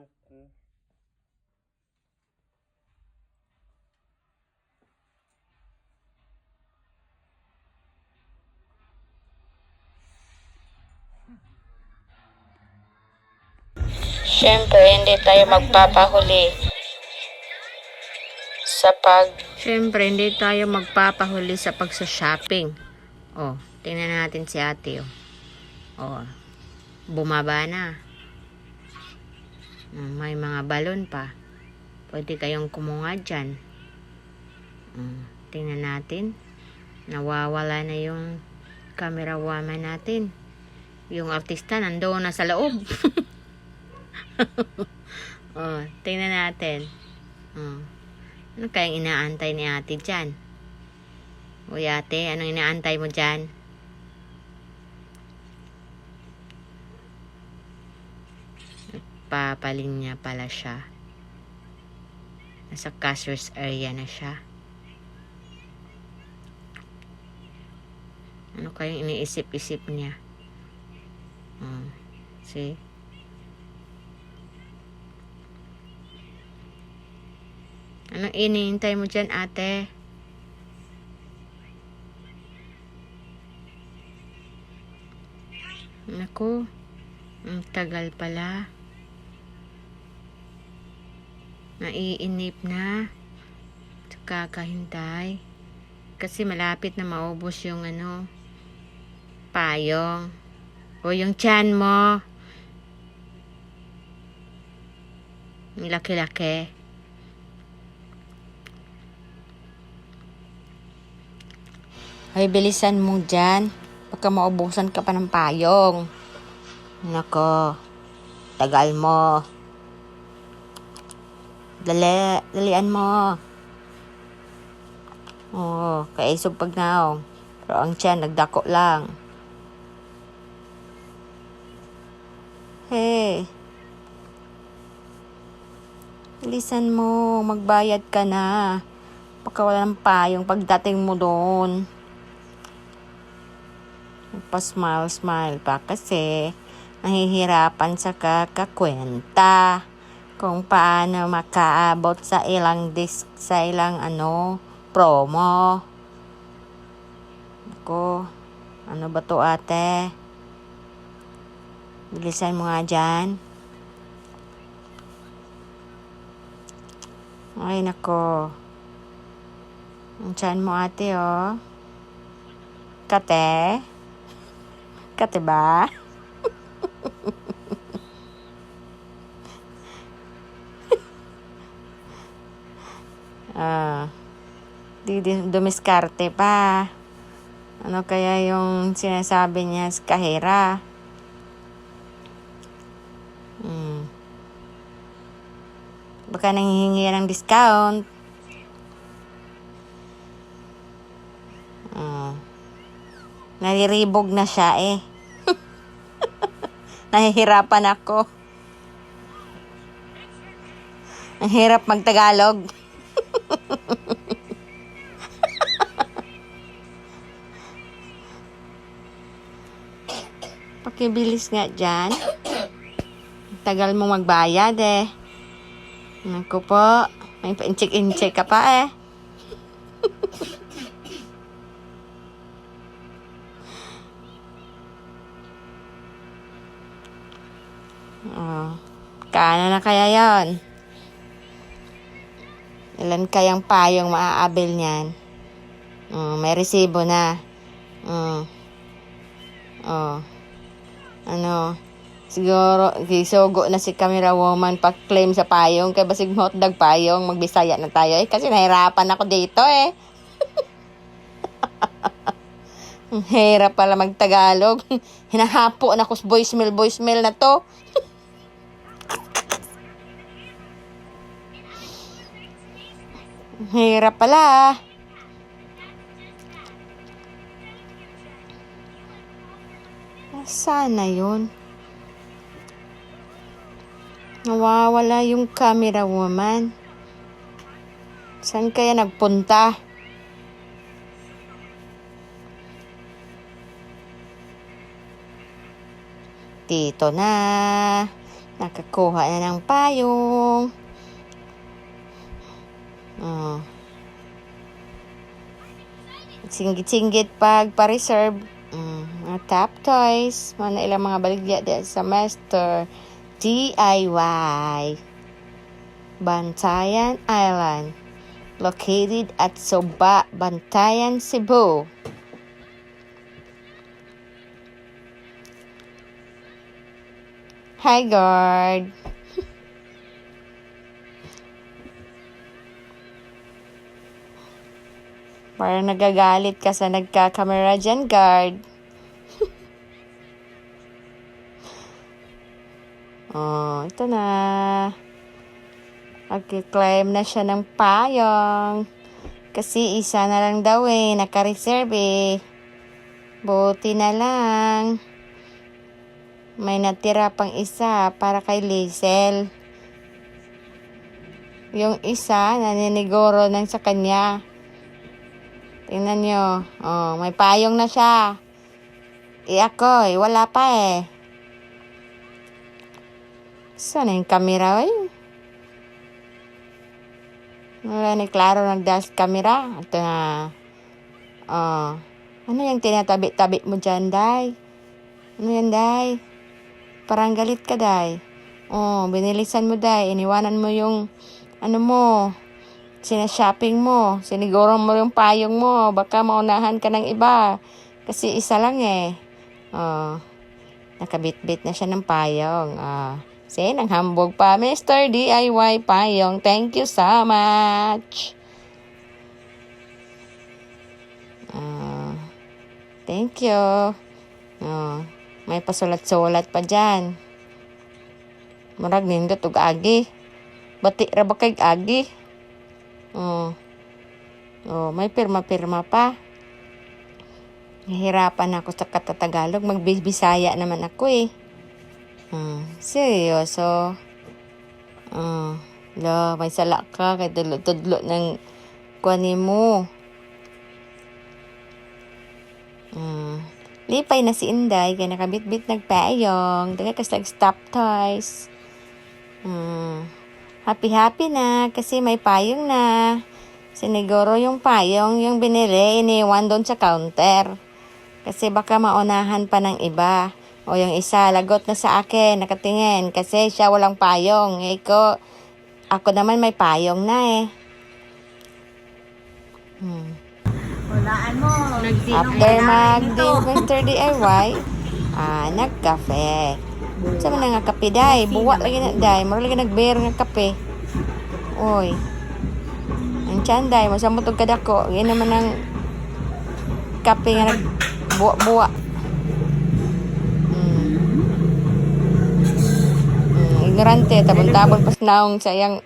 Naku. Siyempre, hindi tayo magpapahuli Siyempre, hindi tayo magpapahuli sa pagsa-shopping. Oh, tingnan natin si ate, oh. Oh, bumaba na. May mga balon pa. Pwede kayong kumunga dyan. Tingnan natin. Nawawala na yung camera woman natin. Yung artista nandoon na sa loob. Oh, tingnan natin. Oh. Ano kayang inaantay ni ate dyan? Uy ate, anong inaantay mo dyan? Papalinya pala siya. Nasa cashier's area na siya. Ano kayang iniisip-isip niya? See? Anong iniintay mo dyan, ate? Naku, ang tagal pala. Naiinip na. Kakahintay. Kasi malapit na maubos yung payong. O yung tiyan mo. Yung laki-laki. Ay, bilisan mo dyan. Baka maubusan ka pa ng payong. Nako. Tagal mo. Dalian mo. Oo, kaisog pag naong. Pero ang tiyan, nagdako lang. Hey. Bilisan mo, magbayad ka na. Baka wala ng payong pagdating mo doon. Pa-smile pa kasi nahihirapan sa kakakwenta kung paano makaabot sa ilang promo. Ako, ano ba to ate? Bilisan mo nga dyan. Ay nako. Ang tiyan mo ate oh. Kate? Kate ba? Dumiskarte pa. Ano kaya yung sinasabi niya sa kahera? Baka nanghihingi ng discount. Nariribog na siya eh. Nahihirapan ako. Ang hirap magtagalog. Pakibilis nga dyan. Tagal mo magbayad eh. Naku po. May pa-incheck ka pa eh. Kano na kaya yon? Ilan kayang payong maaabil niyan? May resibo na. Siguro gisugo na si camera woman pag-claim sa payong kay basig hotdog payong magbisaya na tayo kasi nahirapan ako dito eh. Ang hirap pala magtagalog. Hinahapo na ko sa voicemail na to. Ang hirap pala. Sana yun. Nawawala yung camera woman. Saan kaya nagpunta? Dito na. Nakakuha na ng payong. Oh. Singgit-singgit pag pa-reserve. Mga top toys. Mga ilang mga baligya din sa Master DIY. Bantayan Island. Located at Soba, Bantayan, Cebu. Hi, guard. Parang nagagalit ka sa nagka-camera dyan, guard. Oh, ito na. Nag-claim na siya ng payong. Kasi isa na lang daw naka-reserve Buti na lang. May natira pang isa para kay Liesel. Yung isa, naniniguro nang sa kanya. Tingnan nyo. Oh, may payong na siya. Ako, wala pa Saan yung camera, Wala ni Claro nag-dash camera. Ito na. Ano yung tinatabi-tabi mo dyan, Day? Ano yan, Day? Parang galit ka, Day. Binilisan mo, Day. Iniwanan mo yung, sinashopping mo. Siniguro mo yung payong mo. Baka maunahan ka ng iba. Kasi isa lang nakabit-bit na siya ng payong. Nanghambog pa. Mr. DIY payong. Thank you so much. Thank you. May pasulat-sulat pa dyan. Murag nindot ug agi. Bati ra ba kay agi? May pirma-pirma pa. Nahirapan ako sa katatagalog. Magbibisaya naman ako seryoso. May sala ka kay tudlo ng kuani mo. Lipay na si Inday kay nakabitbit nagpayong. Daga kas stop toys. Happy na kasi may payong na. Siniguro yung payong yung binili iniwan doon sa counter. Kasi baka maunahan pa ng iba. O yung isa, lagot na sa akin, nakatingin. Kasi siya walang payong. Ako naman may payong na Walaan mo. After mag-din Mr. DIY, nagkape. Sama na nga kape, Day. Buwa lagi na, Day. Mara lagi nagbayar nga kape. Oy. Ang tiyan, Day. Masamutog ka dako. Yan naman ang kape nga nagbuwa-buwa. Ignorante, tabon-tabon pas naong sayang